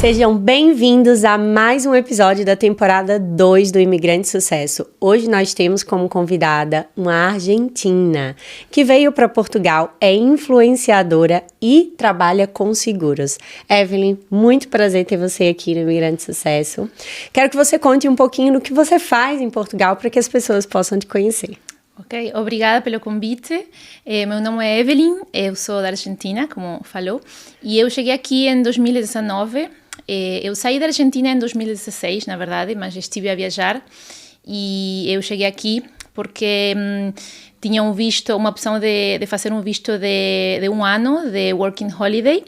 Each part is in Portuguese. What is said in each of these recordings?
Sejam bem-vindos a mais um episódio da temporada 2 do Imigrante Sucesso. Hoje nós temos como convidada uma argentina que veio para Portugal, é influenciadora e trabalha com seguros. Evelyn, muito prazer ter você aqui no Imigrante Sucesso. Quero que você conte um pouquinho do que você faz em Portugal para que as pessoas possam te conhecer. Ok, obrigada pelo convite. Meu nome é Evelyn, eu sou da Argentina, como falou, e eu cheguei aqui em 2019. Eu saí da Argentina em 2016, na verdade, mas estive a viajar e eu cheguei aqui porque tinha uma opção de fazer um visto de um ano, de Working Holiday,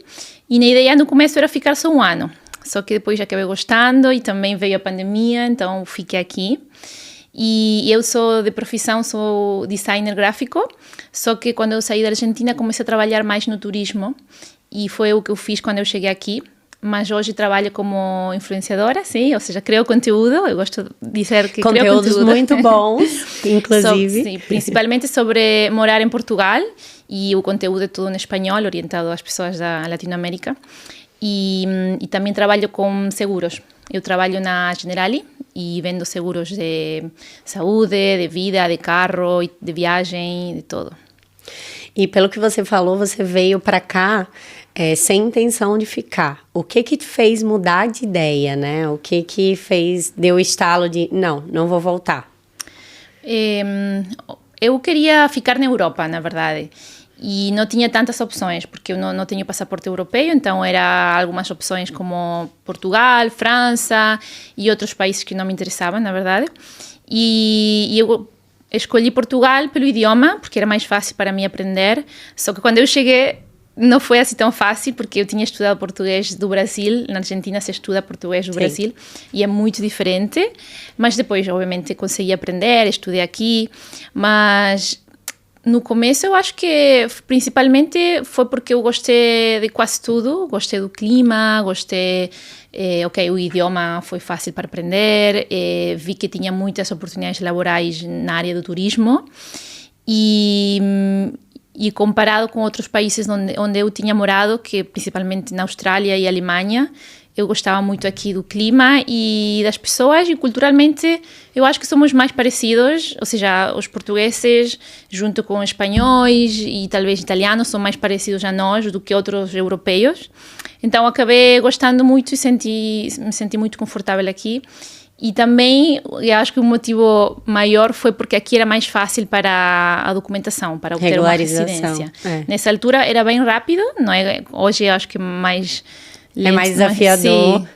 e na ideia no começo era ficar só um ano, só que depois já acabei gostando e também veio a pandemia, então fiquei aqui. E eu de profissão sou designer gráfico, só que quando eu saí da Argentina comecei a trabalhar mais no turismo e foi o que eu fiz quando eu cheguei aqui. Mas hoje trabalho como influenciadora, sim, ou seja, creo conteúdo, eu gosto de dizer que creo conteúdo. Conteúdos muito bons, inclusive. Sim, principalmente sobre morar em Portugal, e o conteúdo é todo em espanhol, orientado às pessoas da Latinoamérica. E também trabalho com seguros. Eu trabalho na Generali e vendo seguros de saúde, de vida, de carro, de viagem, de tudo. E pelo que você falou, você veio para cá sem intenção de ficar. O que te fez mudar de ideia, né? O que deu o estalo de, não vou voltar? Eu queria ficar na Europa, na verdade. E não tinha tantas opções, porque eu não tenho passaporte europeu, então era algumas opções como Portugal, França e outros países que não me interessavam, na verdade. E eu escolhi Portugal pelo idioma, porque era mais fácil para mim aprender, só que quando eu cheguei não foi assim tão fácil, porque eu tinha estudado português do Brasil, na Argentina se estuda português do Brasil, e é muito diferente, mas depois, obviamente, consegui aprender, estudei aqui, mas no começo eu acho que principalmente foi porque eu gostei de quase tudo, gostei do clima, o idioma foi fácil para aprender, vi que tinha muitas oportunidades laborais na área do turismo e comparado com outros países onde eu tinha morado, que principalmente na Austrália e Alemanha, eu gostava muito aqui do clima e das pessoas, e culturalmente eu acho que somos mais parecidos, ou seja, os portugueses junto com os espanhóis e talvez italianos são mais parecidos a nós do que outros europeus. Então acabei gostando muito e me senti muito confortável aqui. E também, eu acho que o motivo maior foi porque aqui era mais fácil para a documentação, para obter uma residência. Nessa altura era bem rápido, não é? Hoje eu acho que mais lento, é mais desafiador. Sim.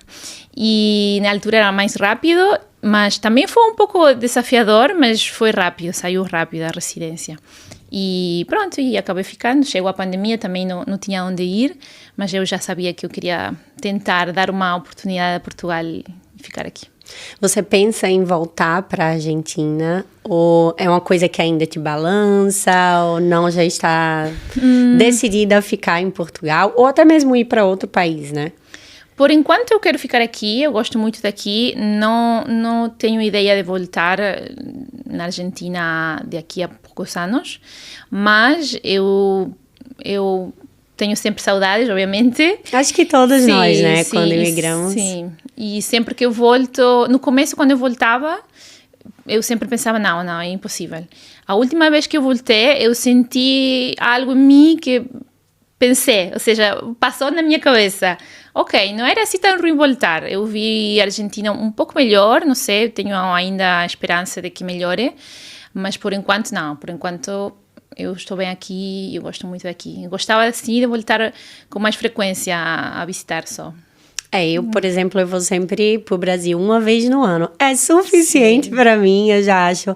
E na altura era mais rápido, mas também foi um pouco desafiador, mas foi rápido, saiu rápido a residência. E pronto, e acabei ficando. Chegou a pandemia, também não tinha onde ir, mas eu já sabia que eu queria tentar dar uma oportunidade a Portugal e ficar aqui. Você pensa em voltar para a Argentina ou é uma coisa que ainda te balança ou não, já está decidida a ficar em Portugal ou até mesmo ir para outro país, né? Por enquanto eu quero ficar aqui, eu gosto muito daqui, não tenho ideia de voltar na Argentina daqui a poucos anos, mas eu tenho sempre saudades, obviamente. Acho que todos nós, né, sim, quando imigramos. Sim, e sempre que eu volto, no começo quando eu voltava, eu sempre pensava, não, é impossível. A última vez que eu voltei, eu senti algo em mim que pensei, ou seja, passou na minha cabeça. Ok, não era assim tão ruim voltar. Eu vi a Argentina um pouco melhor, não sei, tenho ainda a esperança de que melhore, mas por enquanto não, por enquanto eu estou bem aqui e eu gosto muito daqui. Eu gostava, assim, de voltar com mais frequência a visitar só. Eu, por exemplo, eu vou sempre pro Brasil uma vez no ano. É suficiente para mim, eu já acho.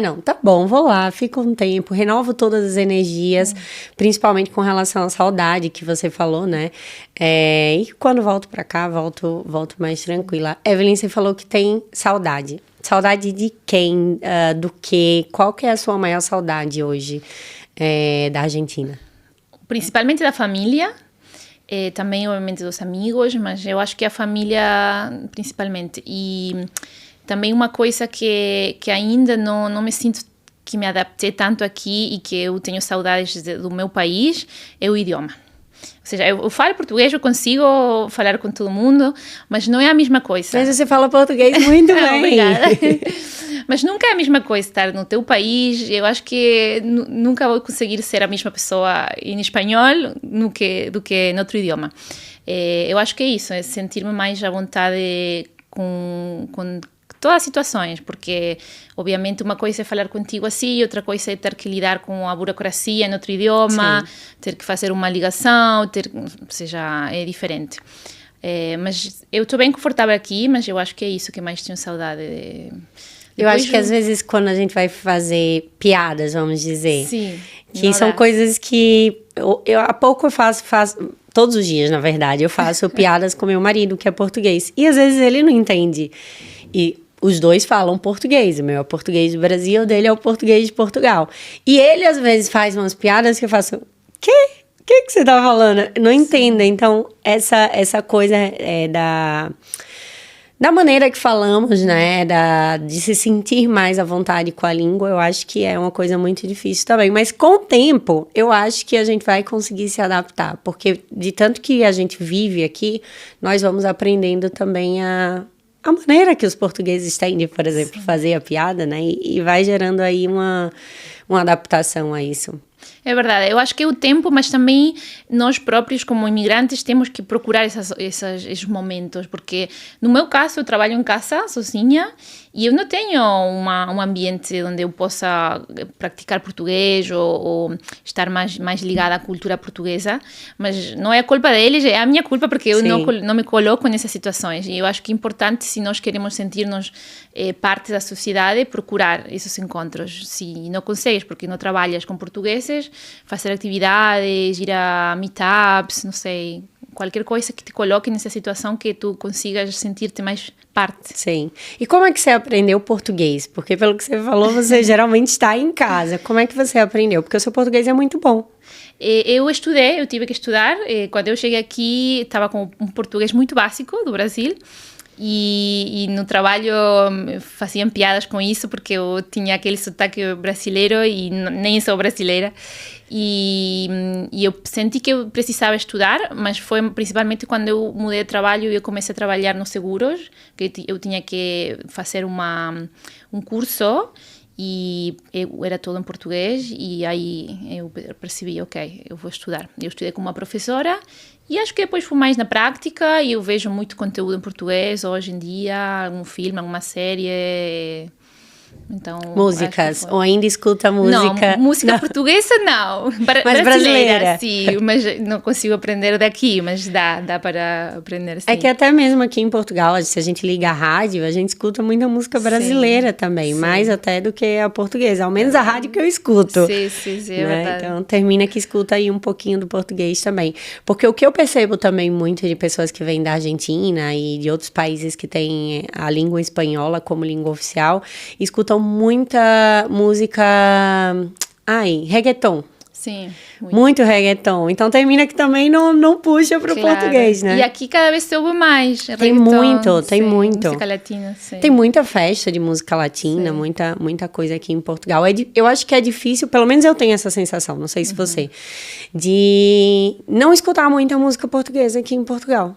Não, tá bom, vou lá, fico um tempo, renovo todas as energias, principalmente com relação à saudade que você falou, né? E quando volto para cá, volto mais tranquila. Evelyn, você falou que tem saudade. Saudade de quem? Do quê? Qual que é a sua maior saudade hoje da Argentina? Principalmente da família. Também, obviamente, dos amigos, mas eu acho que a família, principalmente. E também uma coisa que ainda não me sinto que me adaptei tanto aqui e que eu tenho saudades do meu país, é o idioma. Ou seja, eu falo português, eu consigo falar com todo mundo, mas não é a mesma coisa. Mas você fala português muito bem. Obrigada. Mas nunca é a mesma coisa estar no teu país. Eu acho que nunca vou conseguir ser a mesma pessoa em espanhol do que em outro idioma. Eu acho que é isso, é sentir-me mais à vontade com todas as situações, porque obviamente uma coisa é falar contigo assim, outra coisa é ter que lidar com a burocracia em outro idioma, ter que fazer uma ligação, ou seja, é diferente. Mas eu estou bem confortável aqui, mas eu acho que é isso que mais tenho saudade. Eu acho que às vezes quando a gente vai fazer piadas, vamos dizer, sim, que são coisas que há pouco eu faço todos os dias, na verdade, eu faço piadas com meu marido, que é português, e às vezes ele não entende. E os dois falam português, o meu é o português do Brasil, o dele é o português de Portugal. E ele, às vezes, faz umas piadas que eu faço, que você tá falando? Não entendem. Então, essa coisa da maneira que falamos, né, de se sentir mais à vontade com a língua, eu acho que é uma coisa muito difícil também. Mas com o tempo, eu acho que a gente vai conseguir se adaptar, porque de tanto que a gente vive aqui, nós vamos aprendendo também a maneira que os portugueses têm de, por exemplo, fazer a piada, né? E vai gerando aí uma adaptação a isso. É verdade, eu acho que é o tempo, mas também nós próprios como imigrantes temos que procurar esses momentos, porque no meu caso eu trabalho em casa sozinha e eu não tenho um ambiente onde eu possa praticar português ou estar mais ligada à cultura portuguesa, mas não é a culpa deles, é a minha culpa porque eu não me coloco nessas situações, e eu acho que é importante, se nós queremos sentir-nos parte da sociedade, procurar esses encontros. Se não consegues porque não trabalhas com portugueses, fazer atividades, ir a meetups, não sei, qualquer coisa que te coloque nessa situação que tu consigas sentir-te mais parte. Sim. E como é que você aprendeu português? Porque pelo que você falou, você geralmente está em casa. Como é que você aprendeu? Porque o seu português é muito bom. Eu tive que estudar. Quando eu cheguei aqui, estava com um português muito básico do Brasil. E no trabalho faziam piadas com isso porque eu tinha aquele sotaque brasileiro e nem sou brasileira, e eu senti que eu precisava estudar, mas foi principalmente quando eu mudei de trabalho e eu comecei a trabalhar nos seguros, que eu tinha que fazer um curso e era todo em português, e aí eu percebi, ok, eu vou estudar. Eu estudei com uma professora e acho que depois fui mais na prática, e eu vejo muito conteúdo em português hoje em dia, algum filme, alguma série. Então, músicas, ou ainda escuta música? Não, música portuguesa não. Mas brasileira? Sim, mas não consigo aprender daqui, mas dá para aprender sim. É que até mesmo aqui em Portugal, se a gente liga a rádio, a gente escuta muita música brasileira também, mais até do que a portuguesa, ao menos a rádio que eu escuto. Sim, é verdade. Então, termina que escuta aí um pouquinho do português também. Porque o que eu percebo também muito de pessoas que vêm da Argentina e de outros países que têm a língua espanhola como língua oficial, escutam muita música, reggaeton. Sim. Muito reggaeton. Então termina que também não puxa para o português, né? E aqui cada vez se ouve mais. Tem muito. Música latina, sim. Tem muita festa de música latina, muita coisa aqui em Portugal. Eu acho que é difícil, pelo menos eu tenho essa sensação, não sei se você, de não escutar muita música portuguesa aqui em Portugal.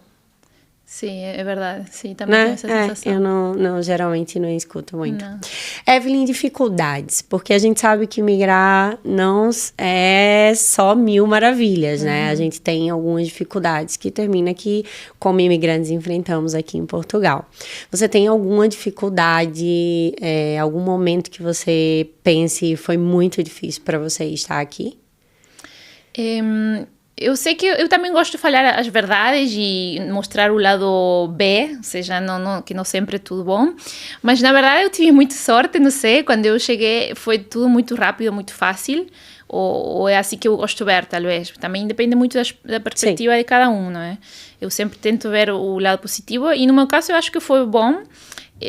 Sim, é verdade. Sim, também tenho essa sensação. Eu geralmente não escuto muito. Não. Evelyn, dificuldades, porque a gente sabe que migrar não é só mil maravilhas, né? A gente tem algumas dificuldades que termina que, como imigrantes, enfrentamos aqui em Portugal. Você tem alguma dificuldade, algum momento que você pense foi muito difícil para você estar aqui? Eu sei que eu também gosto de falar as verdades e mostrar o lado B, ou seja, que não sempre é tudo bom, mas na verdade eu tive muita sorte, não sei, quando eu cheguei foi tudo muito rápido, muito fácil, ou é assim que eu gosto de ver, talvez. Também depende muito da perspectiva de cada um, não é? Eu sempre tento ver o lado positivo e no meu caso eu acho que foi bom,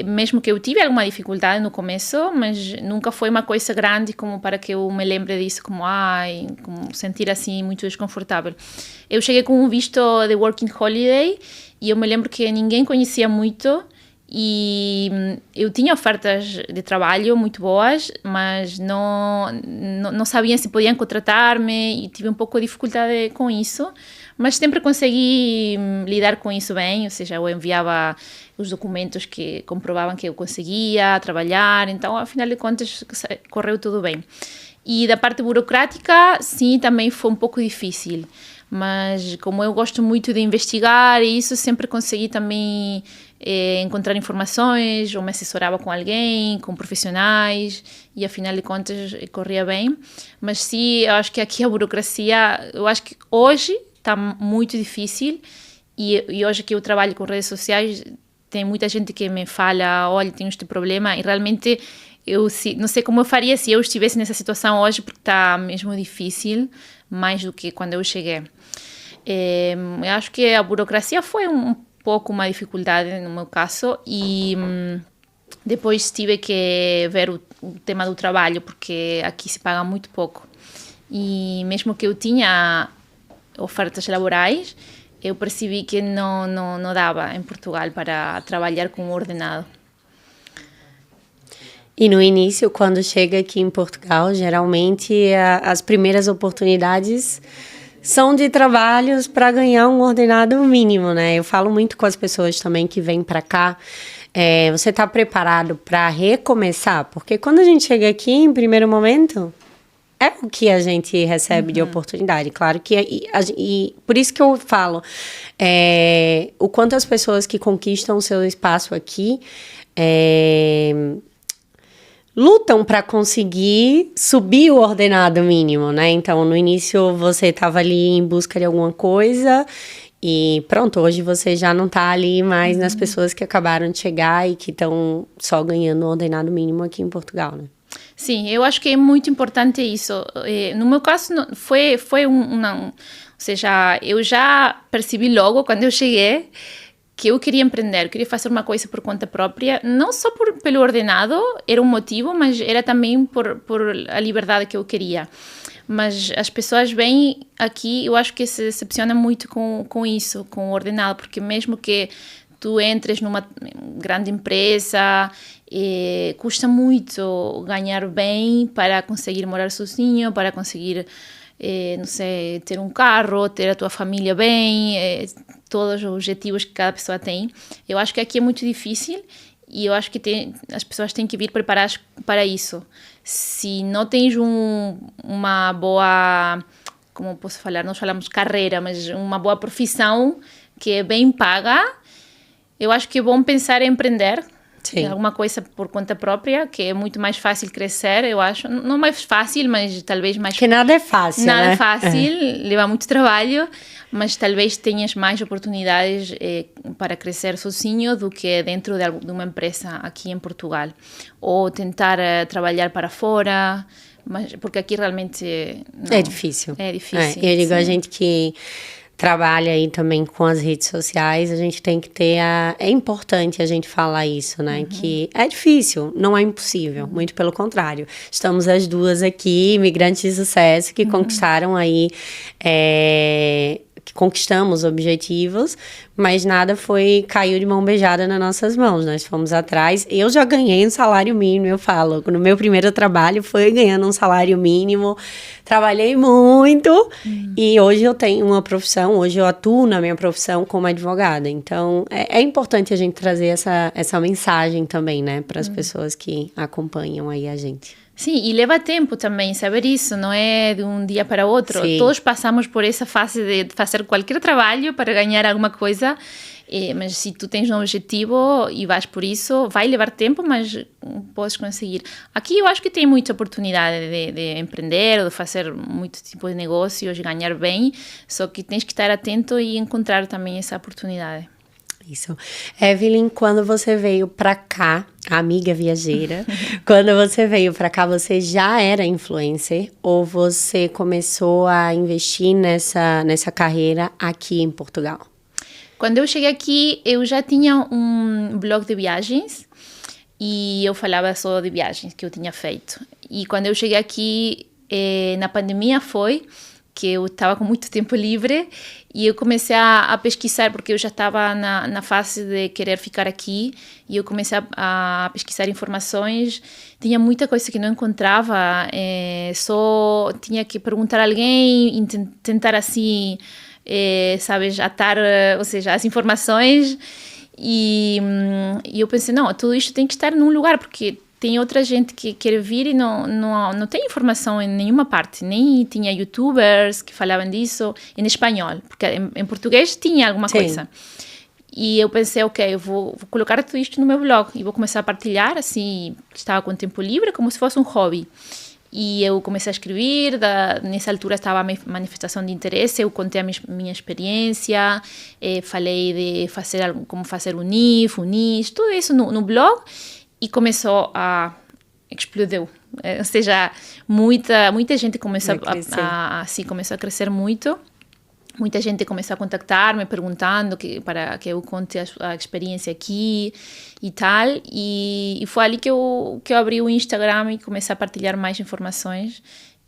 mesmo que eu tive alguma dificuldade no começo, mas nunca foi uma coisa grande como para que eu me lembre disso, como sentir assim muito desconfortável. Eu cheguei com um visto de Working Holiday e eu me lembro que ninguém conhecia muito E eu tinha ofertas de trabalho muito boas, mas não sabiam se podiam contratar-me e tive um pouco de dificuldade com isso. Mas sempre consegui lidar com isso bem, ou seja, eu enviava os documentos que comprovavam que eu conseguia trabalhar, então, afinal de contas, correu tudo bem. E da parte burocrática, sim, também foi um pouco difícil, mas como eu gosto muito de investigar, isso sempre consegui também encontrar informações, ou me assessorava com alguém, com profissionais, e afinal de contas corria bem. Mas sim, eu acho que aqui a burocracia, eu acho que hoje está muito difícil, e hoje que eu trabalho com redes sociais, tem muita gente que me fala, olha, tenho este problema, e realmente eu não sei como eu faria se eu estivesse nessa situação hoje, porque está mesmo difícil, mais do que quando eu cheguei. Eu acho que a burocracia foi um pouco uma dificuldade no meu caso, e depois tive que ver o tema do trabalho, porque aqui se paga muito pouco. E mesmo que eu tinha ofertas laborais, eu percebi que não dava em Portugal para trabalhar com ordenado. E no início, quando chega aqui em Portugal, geralmente as primeiras oportunidades são de trabalhos para ganhar um ordenado mínimo, né? Eu falo muito com as pessoas também que vêm para cá. Você está preparado para recomeçar? Porque quando a gente chega aqui, em primeiro momento, é o que a gente recebe de oportunidade. Claro que... E por isso que eu falo, o quanto as pessoas que conquistam o seu espaço aqui... lutam para conseguir subir o ordenado mínimo, né? Então, no início, você estava ali em busca de alguma coisa e pronto, hoje você já não está ali mais nas pessoas que acabaram de chegar e que estão só ganhando o ordenado mínimo aqui em Portugal, né? Sim, eu acho que é muito importante isso. No meu caso, foi ou seja, eu já percebi logo quando eu cheguei que eu queria empreender, queria fazer uma coisa por conta própria, não só pelo ordenado, era um motivo, mas era também por a liberdade que eu queria. Mas as pessoas vêm aqui, eu acho que se decepcionam muito com isso, com o ordenado, porque mesmo que tu entres numa grande empresa, custa muito ganhar bem para conseguir morar sozinho, para conseguir, não sei, ter um carro, ter a tua família bem, todos os objetivos que cada pessoa tem. Eu acho que aqui é muito difícil e eu acho que as pessoas têm que vir preparadas para isso. Se não tens uma boa, como posso falar, nós falamos carreira, mas uma boa profissão que é bem paga, eu acho que é bom pensar em empreender. Sim. Alguma coisa por conta própria, que é muito mais fácil crescer, eu acho. Não mais fácil, mas talvez mais... Que nada é fácil, Nada né? é fácil, leva muito trabalho, mas talvez tenhas mais oportunidades para crescer sozinho do que dentro de uma empresa aqui em Portugal. Ou tentar trabalhar para fora, mas, porque aqui realmente... Não, é difícil. É difícil. Eu digo, sim. A gente que trabalha aí também com as redes sociais, a gente tem que ter é importante a gente falar isso, né? Que é difícil, não é impossível, muito pelo contrário. Estamos as duas aqui, imigrantes de sucesso, que conquistaram aí... que conquistamos objetivos, mas nada caiu de mão beijada nas nossas mãos, nós fomos atrás. Eu já ganhei um salário mínimo, eu falo, no meu primeiro trabalho foi ganhando um salário mínimo, trabalhei muito e hoje eu tenho uma profissão, hoje eu atuo na minha profissão como advogada, então é importante a gente trazer essa mensagem também, né, para as pessoas que acompanham aí a gente. Sim, e leva tempo também saber isso, não é de um dia para outro. Sim. Todos passamos por essa fase de fazer qualquer trabalho para ganhar alguma coisa, mas se tu tens um objetivo e vais por isso, vai levar tempo, mas podes conseguir. Aqui eu acho que tem muita oportunidade de empreender, de fazer muito tipo de negócios, ganhar bem, só que tens que estar atento e encontrar também essa oportunidade. Isso. Evelyn, quando você veio para cá, amiga viajeira, quando você veio para cá, você já era influencer ou você começou a investir nessa carreira aqui em Portugal? Quando eu cheguei aqui, eu já tinha um blog de viagens e eu falava só de viagens que eu tinha feito. E quando eu cheguei aqui, na pandemia foi que eu estava com muito tempo livre e eu comecei a pesquisar, porque eu já estava na fase de querer ficar aqui, e eu comecei a pesquisar informações. Tinha muita coisa que não encontrava, só tinha que perguntar a alguém e tentar assim, sabes, atar, ou seja, as informações. E eu pensei, não, tudo isto tem que estar num lugar, porque tem outra gente que quer vir e não tem informação em nenhuma parte. Nem tinha youtubers que falavam disso em espanhol, porque em português tinha alguma coisa. E eu pensei, ok, eu vou colocar tudo isto no meu blog e vou começar a partilhar, assim, estava com tempo livre, como se fosse um hobby. E eu comecei a escrever, nessa altura estava a manifestação de interesse, eu contei a minha experiência, falei de como fazer um NIF, tudo isso no blog, e começou a explodiu. Ou seja, muita gente começou começou a crescer muito. Muita gente começou a contactar-me perguntando para que eu conte a experiência aqui e tal. E foi ali que eu abri o Instagram e comecei a partilhar mais informações.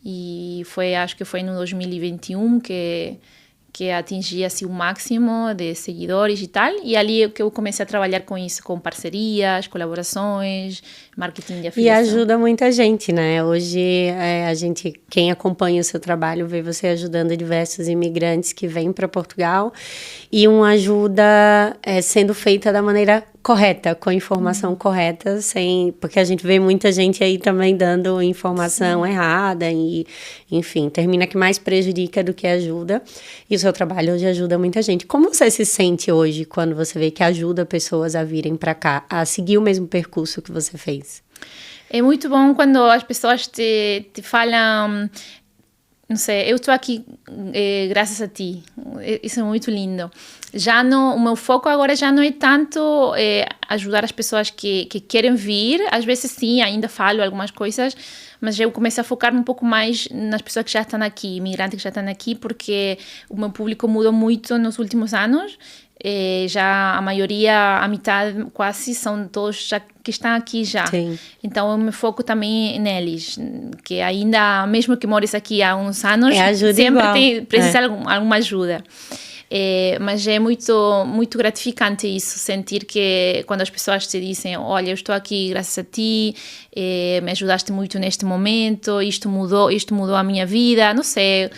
E acho que foi no 2021 que atingi assim, o máximo de seguidores e tal. E ali que eu comecei a trabalhar com isso, com parcerias, colaborações, marketing de afiliação. E ajuda muita gente, né? Hoje, quem acompanha o seu trabalho, vê você ajudando diversos imigrantes que vêm para Portugal, e uma ajuda sendo feita da maneira correta, com informação correta, porque a gente vê muita gente aí também dando informação errada e, enfim, termina que mais prejudica do que ajuda. E o seu trabalho hoje ajuda muita gente. Como você se sente hoje quando você vê que ajuda pessoas a virem para cá, a seguir o mesmo percurso que você fez? É muito bom quando as pessoas te falam, não sei, eu estou aqui graças a ti. Isso é muito lindo. O meu foco agora já não é tanto ajudar as pessoas que querem vir. Às vezes sim, ainda falo algumas coisas, mas eu comecei a focar um pouco mais nas pessoas que já estão aqui, imigrantes que já estão aqui, porque o meu público mudou muito nos últimos anos. Já a maioria, a metade quase, são todos já que estão aqui já. Sim. Então eu me foco também neles, que ainda, mesmo que mores aqui há uns anos, sempre precisa de alguma ajuda. Mas é muito gratificante isso, sentir que quando as pessoas te dizem, olha, eu estou aqui graças a ti, me ajudaste muito neste momento, isto mudou a minha vida, não sei,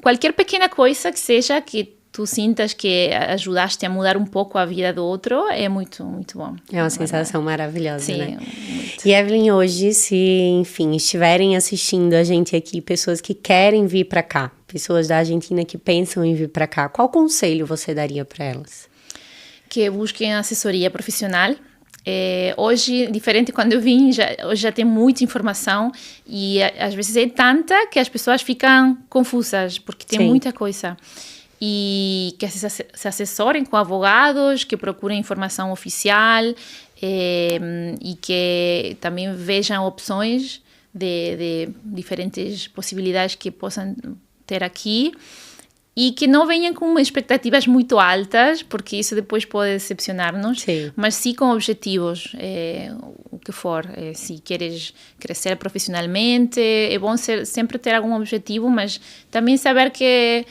qualquer pequena coisa que seja que tu sintas que ajudaste a mudar um pouco a vida do outro, é muito, muito bom. É uma sensação maravilhosa, sim, né? Muito. E Evelyn, hoje, se, enfim, estiverem assistindo a gente aqui, pessoas que querem vir para cá, pessoas da Argentina que pensam em vir para cá, qual conselho você daria para elas? Que busquem assessoria profissional. Hoje, diferente quando eu vim, hoje já tem muita informação e às vezes é tanta que as pessoas ficam confusas, porque tem muita coisa. E que se assessorem com advogados, que procurem informação oficial e que também vejam opções de diferentes possibilidades que possam ter aqui, e que não venham com expectativas muito altas, porque isso depois pode decepcionar-nos, mas sim com objetivos, o que for. Se queres crescer profissionalmente, é bom sempre ter algum objetivo, mas também saber que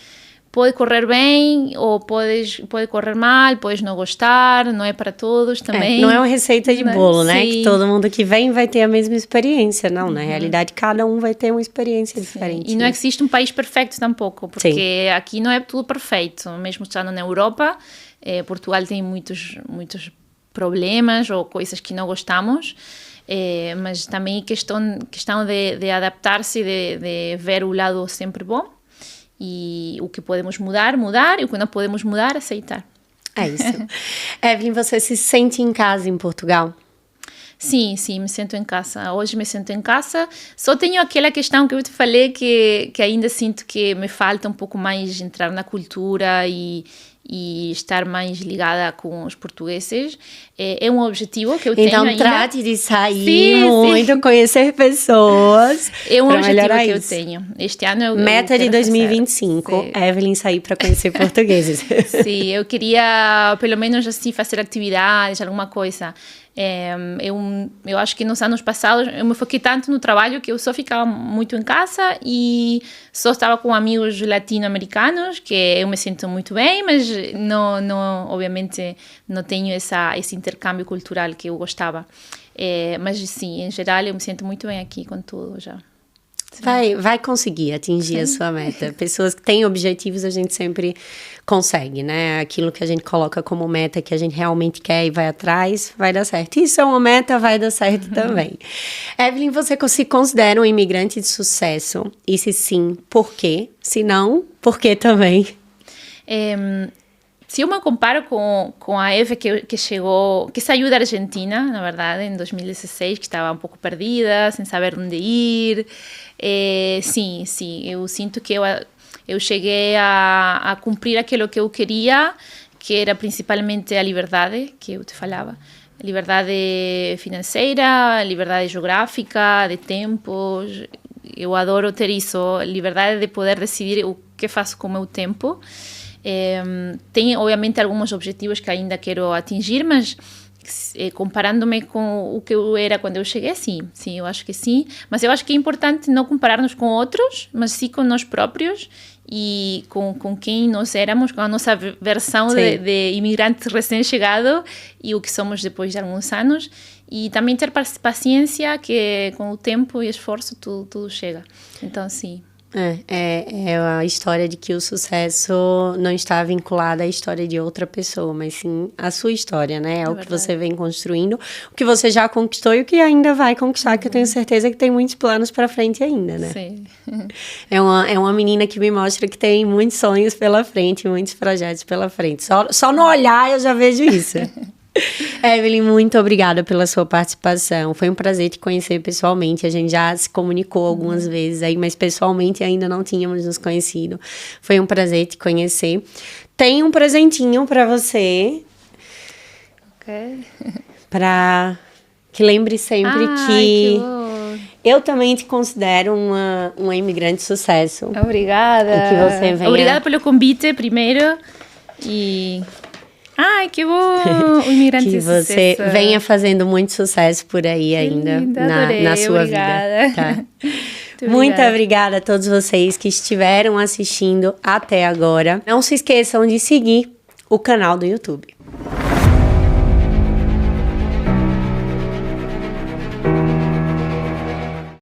pode correr bem ou pode correr mal, podes não gostar, não é para todos também. Não é uma receita de bolo, né? Que todo mundo que vem vai ter a mesma experiência. Não, na realidade, cada um vai ter uma experiência diferente. E não existe um país perfeito tampouco, porque aqui não é tudo perfeito. Mesmo estando na Europa, Portugal tem muitos problemas ou coisas que não gostamos. Mas também é questão de adaptar-se, de ver o lado sempre bom. E o que podemos mudar, e o que não podemos mudar, aceitar. É isso. Evelyn, você se sente em casa em Portugal? Sim, me sinto em casa. Hoje me sinto em casa. Só tenho aquela questão que eu te falei que ainda sinto que me falta um pouco mais entrar na cultura e estar mais ligada com os portugueses. É um objetivo que eu tenho ainda. Então trate de sair muito, conhecer pessoas. É um objetivo que eu tenho. Este ano Meta de 2025, Evelyn sair para conhecer portugueses. Sim, eu queria pelo menos assim fazer atividades, alguma coisa. Eu acho que nos anos passados eu me foquei tanto no trabalho que eu só ficava muito em casa e só estava com amigos latino-americanos, que eu me sinto muito bem, mas obviamente não tenho esse intercâmbio cultural que eu gostava. Mas sim, em geral eu me sinto muito bem aqui com tudo já. Vai conseguir atingir a sua meta. Pessoas que têm objetivos, a gente sempre consegue, né? Aquilo que a gente coloca como meta, que a gente realmente quer e vai atrás, vai dar certo. Isso é uma meta, vai dar certo também. Evelyn, você se considera um imigrante de sucesso? E se sim, por quê? Se não, por quê também? Se eu me comparo com a Eve que saiu da Argentina, na verdade, em 2016, que estava um pouco perdida, sem saber onde ir, sim, eu sinto que eu cheguei a cumprir aquilo que eu queria, que era principalmente a liberdade, que eu te falava. Liberdade financeira, liberdade geográfica, de tempos. Eu adoro ter isso, liberdade de poder decidir o que faço com o meu tempo. Tem obviamente alguns objetivos que ainda quero atingir, mas comparando-me com o que eu era quando eu cheguei, sim, eu acho que sim, mas eu acho que é importante não comparar-nos com outros, mas sim com nós próprios e com quem nós éramos, com a nossa versão de imigrante recém-chegado e o que somos depois de alguns anos, e também ter paciência, que com o tempo e esforço tudo chega, então sim. É a história de que o sucesso não está vinculado à história de outra pessoa, mas sim à sua história, né? É o que você vem construindo, o que você já conquistou e o que ainda vai conquistar, que eu tenho certeza que tem muitos planos para frente ainda, né? Sim. É uma menina que me mostra que tem muitos sonhos pela frente, muitos projetos pela frente. Só no olhar eu já vejo isso. Evelyn, muito obrigada pela sua participação. Foi um prazer te conhecer pessoalmente. A gente já se comunicou algumas vezes aí, mas pessoalmente ainda não tínhamos nos conhecido. Foi um prazer te conhecer. Tem um presentinho para você. Ok. Para que lembre sempre que eu também te considero uma imigrante de sucesso. Obrigada. E que você venha... Obrigada pelo convite primeiro e... Ai, que bom! O imigrante que você venha fazendo muito sucesso por aí ainda na sua vida. Tá? Muito obrigada a todos vocês que estiveram assistindo até agora. Não se esqueçam de seguir o canal do YouTube.